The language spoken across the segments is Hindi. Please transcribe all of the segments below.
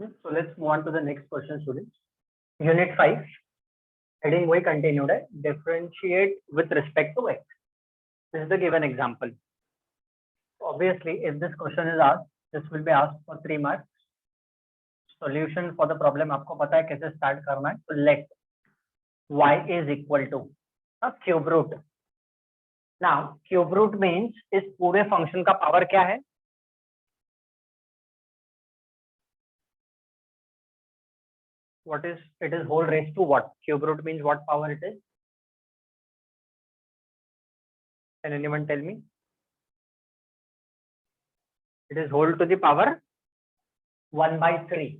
So let's move on to the next question, students. Unit 5, heading वही continued है, differentiate with respect to x. This is the given example. Obviously, if this question is asked, this will be asked for 3 marks. Solution for the problem आपको पता है कैसे start करना है. So let y is equal to a cube root. Now cube root means इस पूरे function का power क्या है? What is it? Is whole raised to what? Cube root means what power it is? Can anyone tell me? It is whole to the power 1 by 3.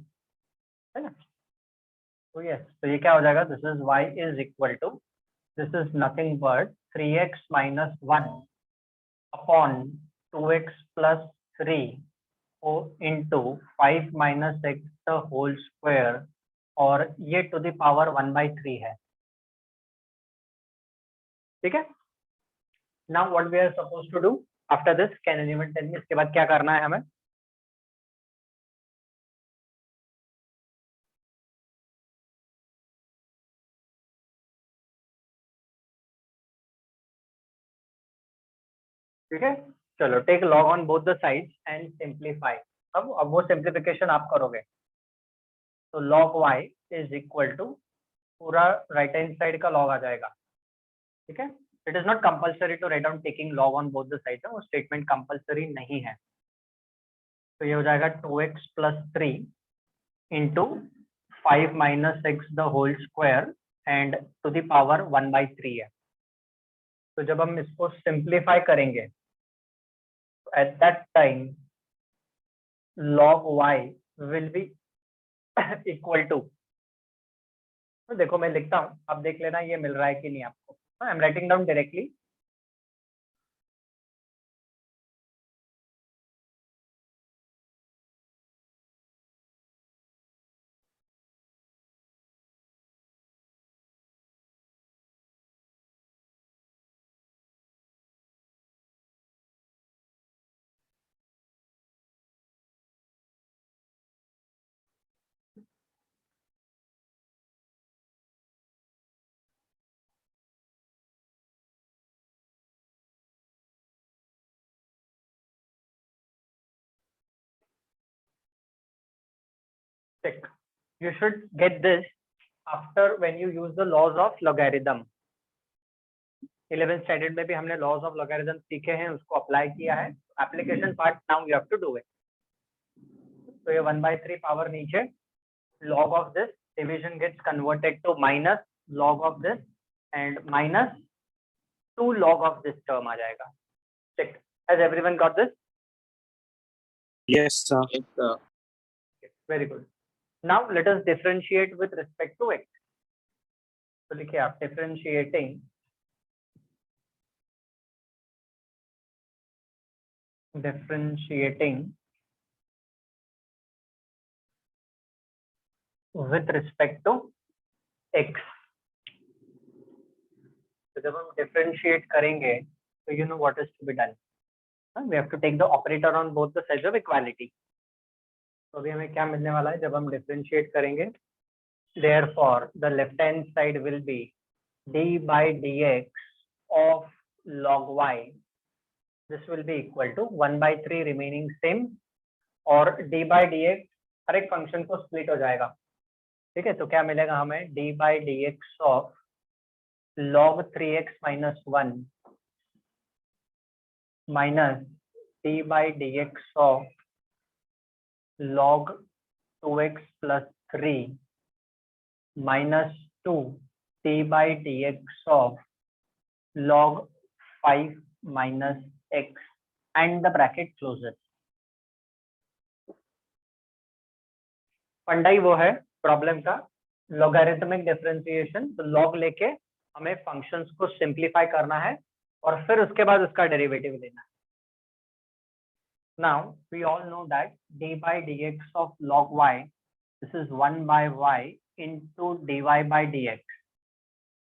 है ना? So yes, तो ये क्या हो जाएगा? This is y is equal to, this is nothing but 3x minus 1 upon 2x plus 3 into 5 minus x the whole square, और ये to the power 1 by 3 है. ठीक है? Now what we are supposed to do after this? Can anyone tell me इसके बाद क्या करना है हमें? ठीक है, चलो take log on both the sides and simplify. अब वो सिंप्लीफिकेशन आप करोगे तो log y is equal to पूरा राइट हैंड साइड का लॉग आ जाएगा. ठीक है, it is not compulsory to write down taking log on both the sides. वो स्टेटमेंट कंपल्सरी नहीं है. तो ये हो जाएगा 2x plus 3 into 5 minus x the whole square and to the power 1 by 3 है. तो जब हम इसको सिंप्लीफाई करेंगे at that time log y will be equal to, तो देखो मैं लिखता हूँ, आप देख लेना ये मिल रहा है कि नहीं आपको. I am writing down directly. You should get this after when you use the laws of logarithm. 11th standard में भी हमने लॉज ऑफ logarithm सीखे हैं, उसको अप्लाई किया है. Application part now you have to do it. तो ये 1 by 3 पावर नीचे, log of this division gets converted to minus log of this and minus 2 log of this term आ जाएगा. Check. Has everyone got this? Yes, sir. Yes, sir. Very good. Now let us differentiate with respect to x. तो लिखिए आप differentiating with respect to x. तो जब हम differentiate करेंगे तो you know what is to be done. We have to take the operator on both the sides of equality. तो अभी हमें क्या मिलने वाला है जब हम differentiate करेंगे? Therefore the left hand side will be d by dx of log y. This will be equal to 1 by 3 remaining same, और d by dx हर एक फंक्शन को स्प्लिट हो जाएगा. ठीक है, तो क्या मिलेगा हमें? d by dx of log 3x minus 1 minus d by dx of log 2x plus 3 minus 2 d by dx of log 5 minus x and the bracket closes. फंडाई वो है प्रॉब्लम का लॉगरिथमिक डिफरेंशिएशन. तो लॉग लेके हमें फंक्शंस को सिंप्लीफाई करना है और फिर उसके बाद उसका डेरिवेटिव लेना है. Now we all know that d by dx of log y, this is 1 by y into dy by dx.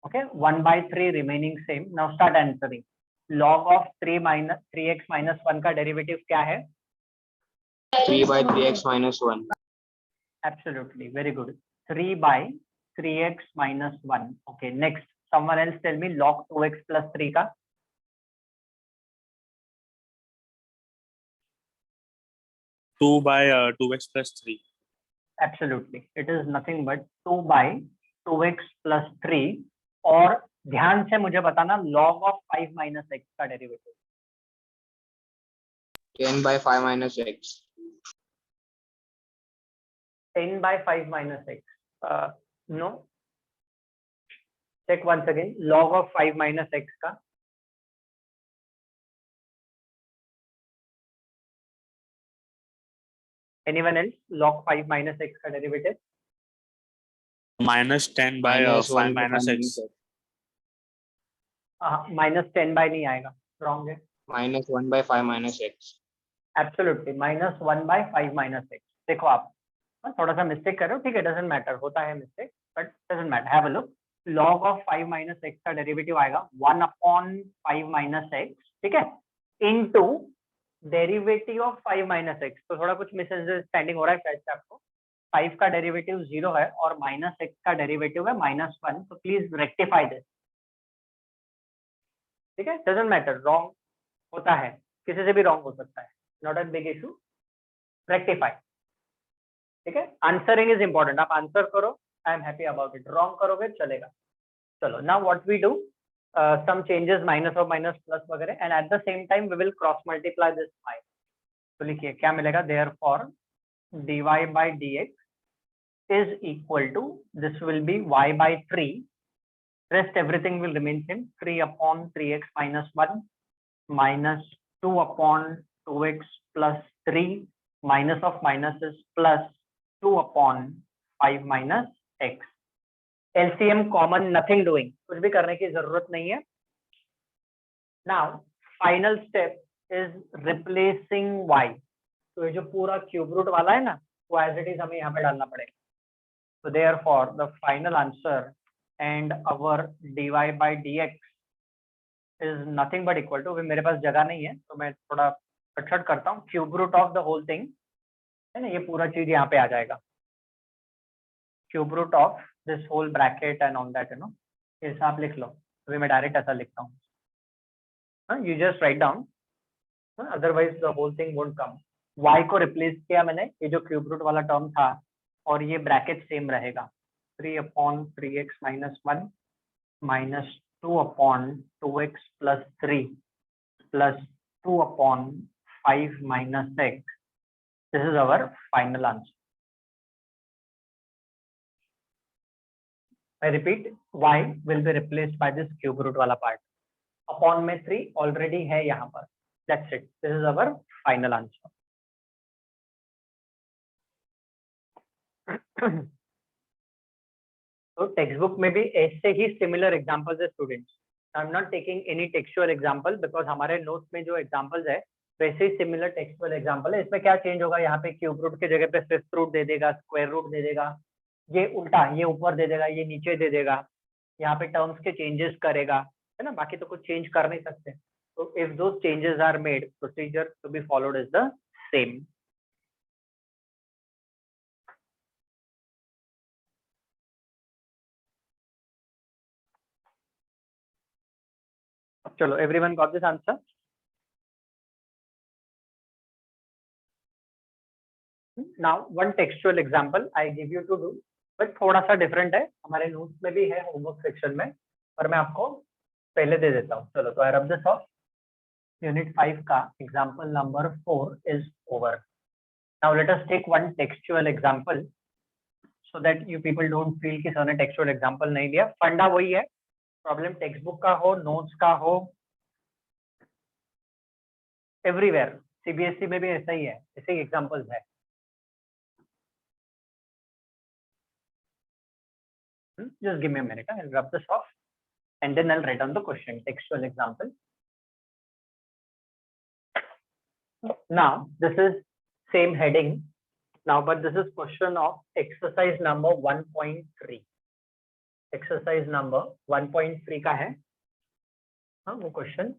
Okay, 1 by 3 remaining same. Now start answering. Log of 3x minus 1 का डेरिवेटिव क्या है? 3 by 3x minus 1. Absolutely, very good. 3 by 3x minus 1. Okay, next. Someone else tell me log 2x plus 3 का. Two by 2x plus 3. Absolutely, it is nothing but 2 by 2x plus 3. और ध्यान से मुझे बताना log of 5 minus x का derivative. 10 by 5 minus x. 10 by 5 minus x. No. Check once again. Log of 5 minus x का. Anyone else? Log 5 minus x का derivative. Minus 10 by Minus 5 1 by minus 5 x. Minus 10 by नहीं आएगा. रॉन्ग है. Minus 1 by 5 minus x. Absolutely minus 1 by 5 minus x. देखो आप थोड़ा सा मिस्टेक कर रहे हो. ठीक है, डजंट मैटर, होता है mistake, but doesn't matter. Have a look. Log of 5 minus x का डेरिवेटिव आएगा 1 अपॉन 5 माइनस x. ठीक है, into derivative of 5 minus x. तो थोड़ा कुछ मिसअंडरस्टैंडिंग हो रहा है शायद से आपको. 5 का डेरिवेटिव 0 है और माइनस x का डेरिवेटिव है -1. तो प्लीज रेक्टिफाई दिस. ठीक है, डजंट मैटर, रॉन्ग होता है, किसी से भी रॉन्ग हो सकता है. Not a big issue. Rectify. ठीक है, आंसरिंग इज इंपॉर्टेंट. आप आंसर करो, I am happy about it. Wrong करोगे चलेगा. चलो, now what we do, some changes minus और माइनस प्लस वगैरह, and at the same time we will cross multiply this 5. तो लिखिए क्या मिलेगा. Therefore dy by dx is equal to, this will be y by 3. Rest everything will remain same. 3 upon 3x minus 1 minus 2 upon 2x plus 3 minus of minus is plus 2 upon 5 minus x. LCM common, nothing doing, कुछ भी करने की जरूरत नहीं है. Now final step is replacing y. तो ये जो पूरा क्यूब रूट वाला है ना, वो एज इट इज हमें यहाँ पे डालना पड़ेगा. So therefore the final answer and our dy by dx is nothing but equal to, मेरे पास जगह नहीं है तो मैं थोड़ा कटछट करता हूँ. Cube root of the whole thing है ना, ये पूरा चीज यहाँ पे आ जाएगा. Cube root of this whole bracket and on that, you know, ऐसा आप लिख लो. अभी मैं डायरेक्ट ऐसा लिखता हूँ. You just write down, otherwise the whole thing won't come. y को रिप्लेस किया मैंने, ये जो क्यूब रूट वाला टर्म था, और ये ब्रैकेट सेम रहेगा. 3 upon 3x minus 1 minus 2 upon 2x plus 3 plus 2 upon 5 minus x. This is our final answer. I repeat, y will be replaced by this cube root वाला part. अपॉन में 3 ऑलरेडी है यहाँ पर. That's it. This is our final answer. तो टेक्स्ट बुक में भी ऐसे ही सिमिलर एग्जांपल्स है students. I am not taking any textual example because हमारे नोट्स में जो एग्जांपल्स है वैसे ही सिमिलर टेक्सचुअल एग्जांपल है. इसमें क्या चेंज होगा, यहाँ पे क्यूब रूट के जगह पे फिफ्थ रूट दे देगा, स्क्वायर रूट दे देगा, ये उल्टा, ये ऊपर दे देगा, ये नीचे दे देगा. यहाँ पे टर्म्स के चेंजेस करेगा, है ना, बाकी तो कुछ चेंज कर नहीं सकते. तो if those changes are made, procedure to be followed is the same. चलो, everyone got this answer. Now one textual example I give you to do, but थोड़ा सा डिफरेंट है. हमारे नोट्स में भी है होमवर्क सेक्शन में, पर मैं आपको पहले दे देता हूँ. चलो, तो आई रब दिस ऑफ. यूनिट 5 का example number 4 is over. Now let us take one textual example so that you people don't feel कि सर ने टेक्सचुअल एग्जांपल नहीं दिया. फंडा वही है, प्रॉब्लम टेक्स्ट बुक का हो, नोट्स का हो, एवरीवेयर. सीबीएसई में भी ऐसा ही है, ऐसे ही एग्जांपल्स है. Just give me a minute. I'll rub this off and then I'll write down the question. Textual example. Now, this is same heading. Now, but this is question of exercise number 1.3. Exercise number 1.3 का है. हाँ, वो question.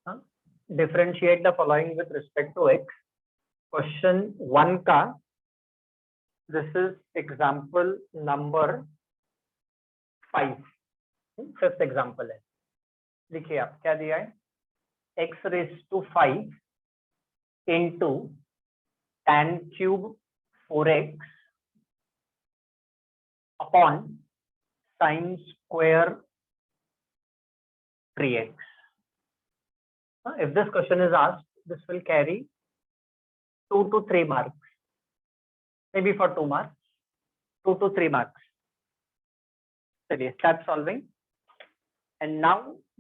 हाँ, differentiate the following with respect to x. Question 1 का this is example number 5, fifth example है। देखिए आप क्या दिया है, x raise to 5 into tan cube 4x upon sine square 3x. If this question is asked, this will carry 2 to 3 marks, maybe for 2 marks, 2 to 3 marks. चलिए start solving, and now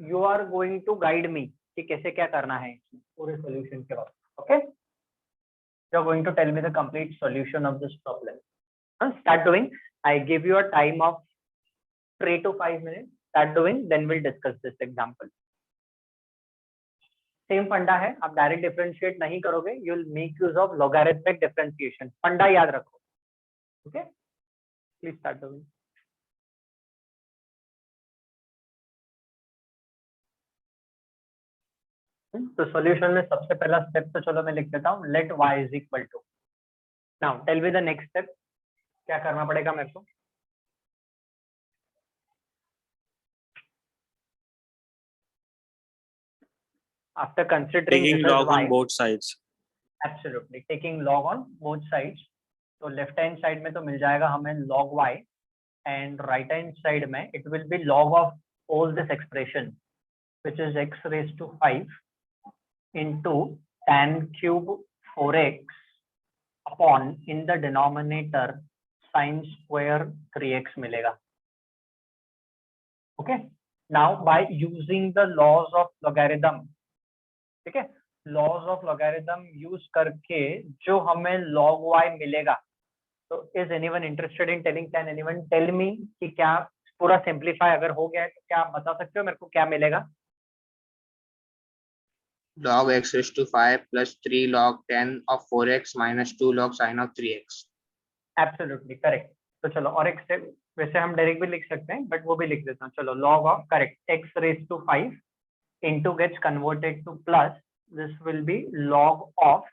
you are going to guide me कि कैसे क्या करना है पूरे solution के बाद. Okay, you are going to tell me the complete solution of this problem. Start doing. I give you a time of 3 to 5 minutes. Start doing, then we'll discuss this example. Same फंडा है, आप डायरेक्ट डिफरेंशिएट नहीं करोगे, you will make use of logarithmic differentiation. फंडा याद रखो. Okay, please start doing. तो सॉल्यूशन में सबसे पहला स्टेप तो चलो मैं लिख देता हूँ, let y is equal to. Now tell me the next step. क्या करना पड़ेगा मेरे को? After considering Taking this as log y, on both sides. absolutely taking log on both sides. तो लेफ्ट हैंड साइड में तो मिल जाएगा हमें log y, and right hand side में it will be log of all this expression, which is x raised to 5 into tan cube 4x upon in the denominator sin square 3x मिलेगा. Okay, now by using the laws of logarithm, ठीक है, लॉज ऑफ लॉगरिथम यूज करके जो हमें log y मिलेगा. तो is anyone interested in telling, can anyone tell me कि क्या पूरा सिंप्लीफाई अगर हो गया है तो क्या आप बता सकते हो मेरे को क्या मिलेगा? log x raised to 5 plus 3 log 10 of 4x minus 2 log sin of 3x. Absolutely correct. तो चलो, और एक स्टेप वैसे हम डायरेक्ट भी लिख सकते हैं, बट वो भी लिख देता हूँ. चलो, log of correct x raise to 5 into gets converted to plus, this will be log of,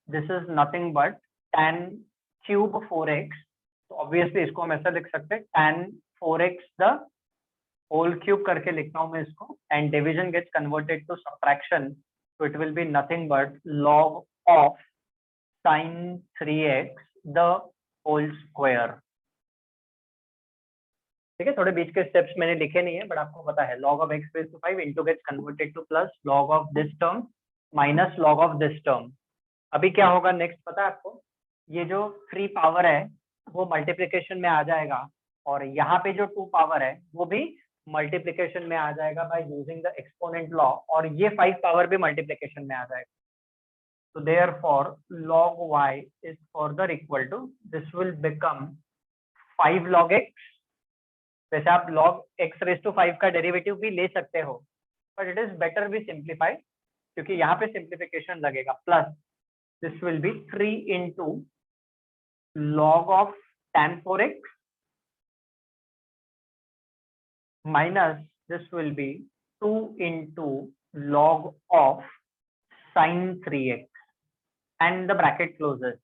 this is nothing but tan cube 4x. तो obviously इसको हम ऐसा लिख सकते हैं, tan 4x the whole cube करके लिखता हूँ मैं इसको, and division gets converted to subtraction, so it will be nothing but log of sin 3x the whole square. ठीक है, थोड़े बीच के स्टेप्स मैंने लिखे नहीं है, बट आपको पता है log of x raised to 5 into gets converted to plus log of this term minus log of this term. अभी क्या होगा नेक्स्ट पता है आपको? ये जो 3 पावर है वो मल्टीप्लिकेशन में आ जाएगा, और यहाँ पे जो 2 पावर है वो भी मल्टीप्लिकेशन में आ जाएगा by using the exponent law, और ये 5 पावर भी मल्टीप्लिकेशन में आ जाएगा. So therefore log y is further equal to, this will become 5 log x. वैसे आप log x raised to 5 का डेरिवेटिव भी ले सकते हो, but it is better be simplify, क्योंकि यहाँ पे सिंप्लीफिकेशन लगेगा. Plus this will be 3 into log of tan 4x minus this will be 2 into log of sin 3x, and the bracket closes.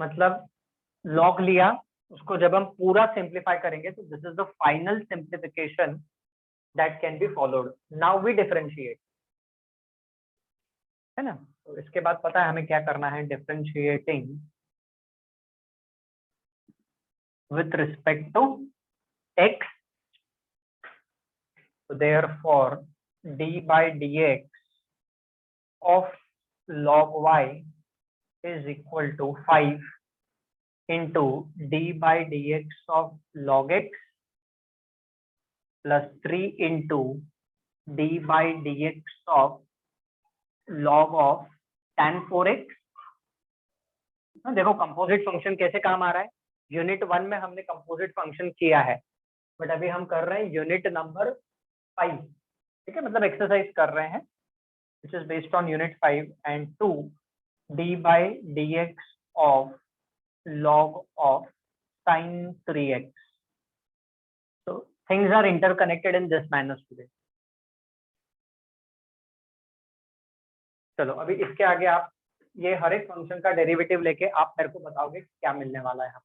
मतलब log लिया, उसको जब हम पूरा सिंप्लीफाई करेंगे तो this is the final simplification that can be followed. Now we differentiate, है ना? तो इसके बाद पता है हमें क्या करना है, differentiating with respect to x. so therefore d by dx of log y is equal to 5 into d by dx of log x plus 3 into d by dx of log of tan 4x. देखो कंपोजिट फंक्शन कैसे काम आ रहा है. यूनिट 1 में हमने कंपोजिट फंक्शन किया है, बट अभी हम कर रहे हैं यूनिट नंबर 5. ठीक है, मतलब एक्सरसाइज कर रहे हैं which is based on unit 5 and 2 d by dx of log of sin 3x. So things are interconnected in this manner today. चलो अभी इसके आगे आप ये हर एक फंक्शन का डेरिवेटिव लेके आप मेरे को बताओगे क्या मिलने वाला है यहाँ।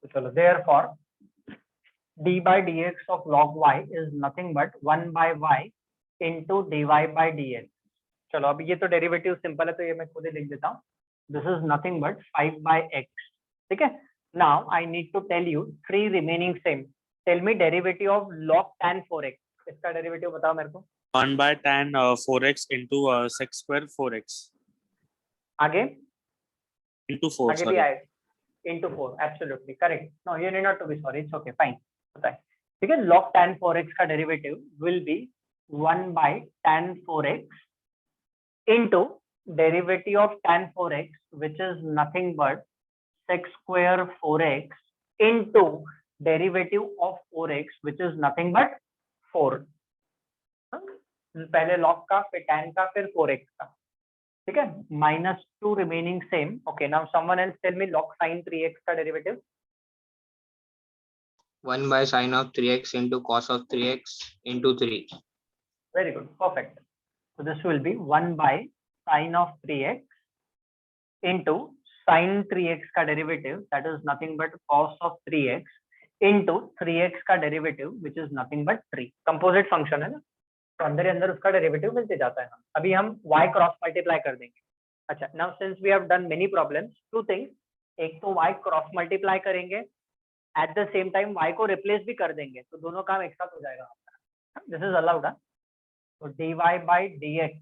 तो चलो therefore d by dx of log y is nothing but 1 by y into dy by dx। चलो अब ये तो डेरिवेटिव सिंपल है तो ये मैं खुद ही लिख देता हूँ। This is nothing but 5 by x। ठीक है, now I need to tell you 3 remaining same. Tell me derivative of log tan 4x। इसका डेरिवेटिव बताओ मेरे को। 1 by tan 4x into sec square 4x आगे into 4. आगे भी Sorry. आए into 4 absolutely correct. No you need not to be sorry, it's okay fine होता है। ठीक है, log tan 4x का derivative will be 1 by tan 4x into derivative of tan 4x which is nothing but sec square 4x into derivative of 4x which is nothing but 4। पहले log का फिर tan का फिर 4x का। ठीक है, -2 remaining same. Okay, now someone else tell me log sin 3x का derivative. 1 by sin of 3x into cos of 3x into 3. Very good, perfect. So this will be 1 by sin of 3x into sin 3x का derivative that is nothing but cos of 3x into 3x का derivative which is nothing but 3। Composite function है ना, तो अंदर ही अंदर उसका डेरिवेटिव मिलते जाता है। अभी हम y क्रॉस मल्टीप्लाई कर देंगे। अच्छा, now since we have done many problems, two things, एक तो y क्रॉस मल्टीप्लाई करेंगे, at the same time y को रिप्लेस भी कर देंगे, तो दोनों काम एक साथ हो जाएगा। This is allowed. तो dy by dx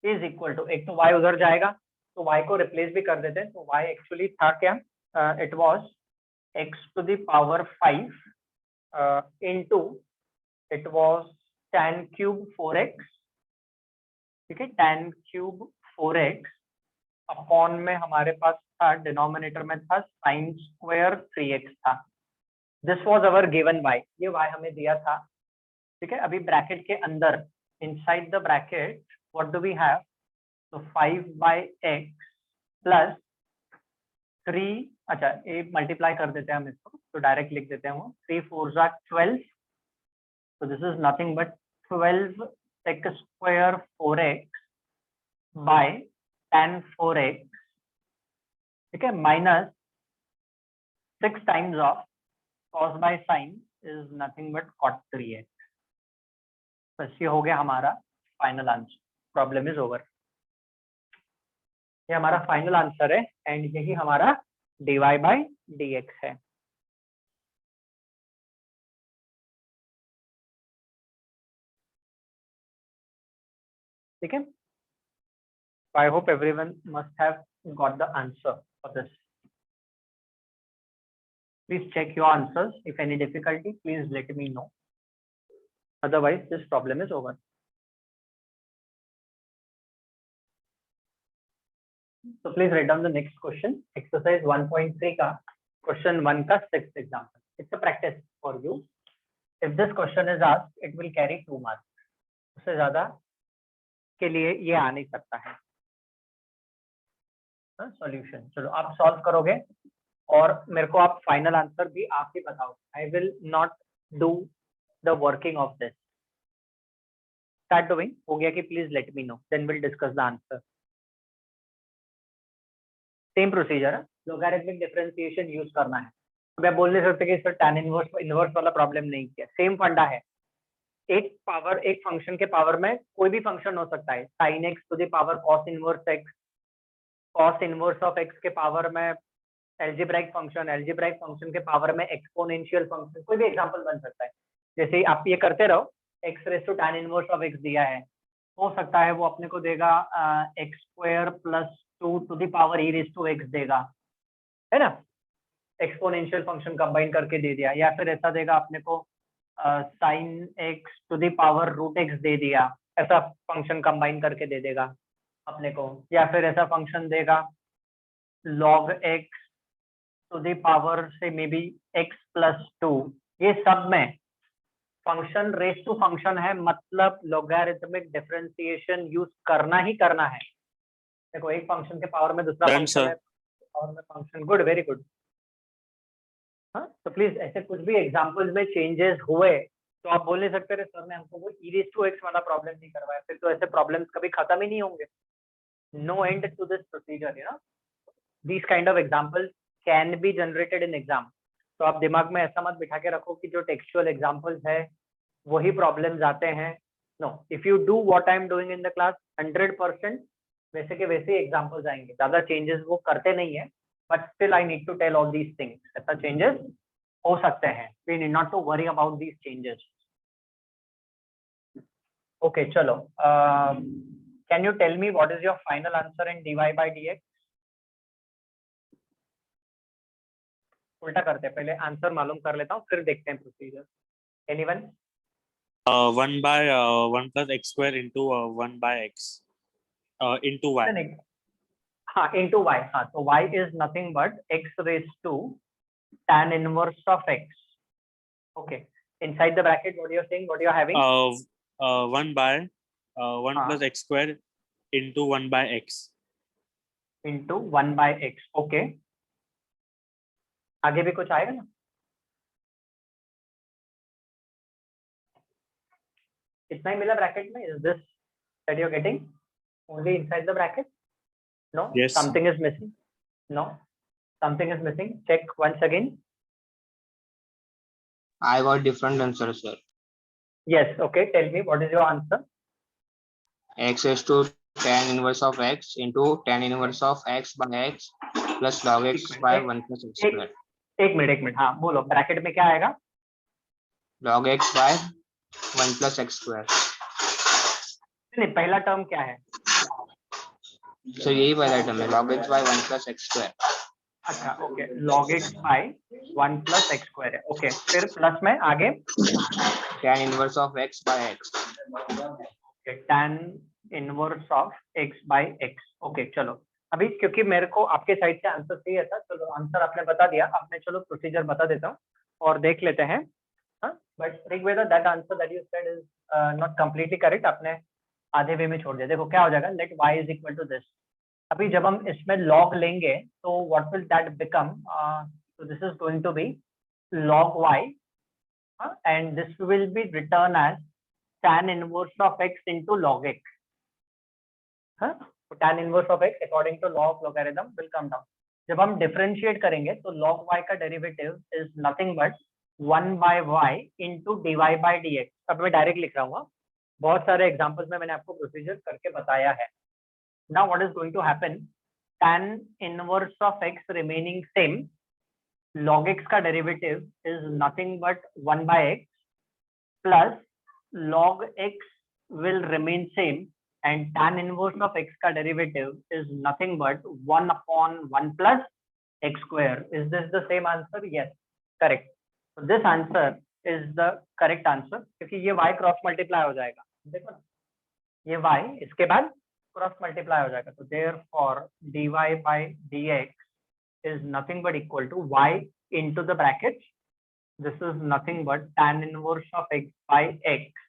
is equal to, एक तो y उधर जाएगा तो y को रिप्लेस भी कर देते हैं, तो y एक्चुअली था क्या, it was x to the power 5 into it was tan cube 4x। ठीक है, tan cube 4x अपॉन में हमारे पास था, डिनोमिनेटर में था sin square 3x था। This was our given y, ये y हमें दिया था। ठीक है, अभी ब्रैकेट के अंदर, inside the bracket what do we have, तो 5 by x प्लस 3, अच्छा ये मल्टीप्लाई कर देते हैं हम इसको, तो डायरेक्ट लिख देते हैं वो 3 4 12। so this is nothing but 12 sec square 4x by tan 4x। ठीक है, minus 6 times of cos by sin is nothing but cot 3x। बस ये हो गया हमारा final answer. Problem is over. ये हमारा फाइनल आंसर है एंड यही हमारा dy by dx है। ठीक है, I hope everyone must have got the answer for this. Please check your answers. If any difficulty, please let me know. Otherwise, this problem is over. So please write down the next question. Exercise 1.3 का question 1 का 6th example. It's a practice for you. If this question is asked, it will carry 2 marks. उससे ज्यादा के लिए ये आ नहीं सकता है। सॉल्यूशन चलो आप सॉल्व करोगे और मेरे को आप फाइनल आंसर भी आप ही बताओ। I will not do the working of this. Start doing हो गया कि please let me know, then will discuss the answer. Same procedure है, लोगैरिथमिक डिफरेंशिएशन यूज करना है। अब आप बोल नहीं सकते कि सर tan इनवर्स वाला प्रॉब्लम नहीं किया, सेम फंडा है। एक फंक्शन के पावर में कोई भी फंक्शन हो सकता है, sin x to the power cos inverse x, cos inverse of x के पावर में एल्जेब्राइक फंक्शन के पावर में एक्सपोनेंशियल फंक्शन, कोई भी एग्जांपल बन सकता है। जैसे आप ये करते रहो, x raise to tan inverse of x दिया है, हो सकता है वो अपने को देगा x square plus 2 to the power e raise to x देगा, है ना, एक्सपोनेंशियल फंक्शन कंबाइन करके दे दिया। या फिर ऐसा देगा अपने को sin x to the power root x दे दिया, ऐसा फंक्शन कंबाइन करके दे देगा अपने को। या फिर ऐसा फंक्शन देगा log x to the power से मे बी x+2, ये सब में फंक्शन रेस टू फंक्शन है, मतलब लॉगरिथमिक डिफरेंशिएशन यूज करना ही करना है। देखो एक फंक्शन के पावर में दूसरा Done, फंक्शन sir. है, पावर में फंक्शन। Good, very good. हाँ, तो प्लीज ऐसे कुछ भी एग्जांपल्स में चेंजेस हुए तो आप बोल नहीं सकते सर ने हमको वो e⁻x वाला प्रॉब्लम नहीं करवाया, फिर तो ऐसे प्रॉब्लम्स कभी खत्म ही नहीं होंगे। No end to this procedure, you know. These kind of examples can be generated in exam. तो आप दिमाग में ऐसा मत बिठा के रखो कि जो टेक्सचुअल एग्जांपल्स है वही प्रॉब्लम्स आते हैं। No, if you do what I am doing in the class 100% वैसे के वैसे एग्जांपल्स आएंगे, ज्यादा चेंजेस वो करते नहीं है, but still I need to tell all these things. ऐसा चेंजेस हो सकते हैं, we need not to worry about these changes. Okay, चलो, can you tell me what is your final answer in dy/dx? उल्टा करते हैं, पहले आंसर मालूम कर लेता हूँ फिर देखते हैं procedure. Anyone? 1 by 1 plus x square into 1 by x into y. नहीं, हाँ, into y। हाँ, तो y is nothing but x raised to tan inverse of x. Okay, inside the bracket what you're saying, what you're having? 1 by 1 हाँ, plus x square into 1 by x. into 1 by x. Okay, आगे भी कुछ आएगा ना? इतना ही मिला ब्रैकेट में? Is this that you're getting only inside the bracket? No, Yes. something is missing. No, something is missing. Check once again. I got different answer, sir. Yes. Okay, tell me what is your answer? X is to tan inverse of x into tan inverse of x by x plus log x by 1 plus x square. एक मिनट, हाँ बोलो, ब्रैकेट में क्या आएगा? Log x by 1 plus x square. नहीं, पहला टर्म क्या है? So यही पहला टर्म है, log x by 1 plus x square. अच्छा, okay, log x by 1 plus x square है। ओके, फिर प्लस में आगे Tan inverse of x by x. Okay, tan inverse of x by x। Okay, चलो, अभी क्योंकि मेरे को आपके साइड से आंसर चाहिए था, चलो आंसर आपने बता दिया, अब मैं चलो प्रोसीजर बता देता हूँ और देख लेते हैं। But Rigveda, that answer that you said is not completely correct, आपने आधे वे में छोड़ दिया। देखो क्या हो जाएगा, let y is equal to this. अभी जब हम इसमें log लेंगे तो what will that become? so this is going to be log y, and this will be written as tan inverse of x into log x. So tan inverse of x according to law of logarithm will come down. जब हम डिफरेंशिएट करेंगे तो log y का derivative is nothing but 1 by y into dy by dx। अब मैं डायरेक्ट लिख रहा हूँ, बहुत सारे एग्जांपल्स में मैंने आपको प्रोसीजर करके बताया है। Now what is going to happen? Tan inverse of x remaining same, log x का derivative is nothing but 1 by x plus log x will remain same and tan inverse of x का derivative is nothing but 1 upon 1 plus x square. Is this the same answer? Yes, correct. So this answer is the correct answer क्योंकि ये y क्रॉस मल्टीप्लाई हो जाएगा, देखो ना, ये y इसके बाद क्रॉस मल्टीप्लाई हो जाएगा, तो therefore dy by dx is nothing but equal to y into the bracket, this is nothing but tan inverse of x by x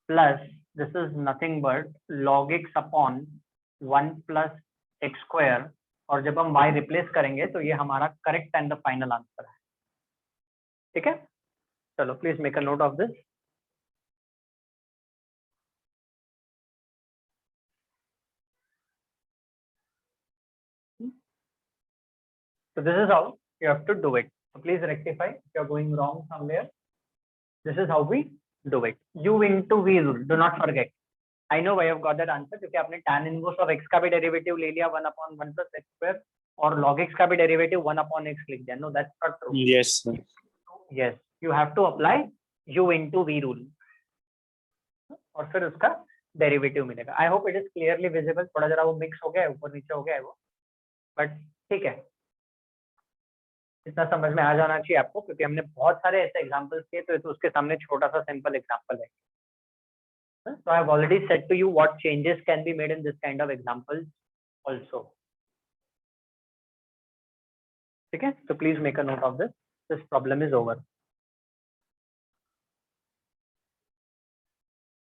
plus this is nothing but log x upon 1 plus x square, और जब हम y रिप्लेस करेंगे तो ये हमारा correct and the final answer है। ठीक है, चलो please make a note of this. So this is how you have to do it. So please rectify if you are going wrong somewhere. This is how we do it. U into v rule. Do not forget. I know why you have got that answer क्योंकि आपने tan inverse of x का भी डेरिवेटिव ले लिया 1 upon 1 plus x square और log x का भी डेरिवेटिव 1 upon x लिख दिया। No, that's not true. Yes, sir. Yes, you have to apply u into v rule और फिर उसका डेरिवेटिव मिलेगा। I hope it is clearly visible. थोड़ा जरा वो मिक्स हो गया है, ऊपर नीचे हो गया है वो, बट ठीक है, इतना समझ में आ जाना चाहिए आपको क्योंकि हमने बहुत सारे ऐसे एग्जांपल्स किए, तो उसके सामने छोटा सा सिंपल एग्जांपल है। So I have already said to you what changes can be made in this kind of examples also. ठीक है, तो please make a note of this problem is over.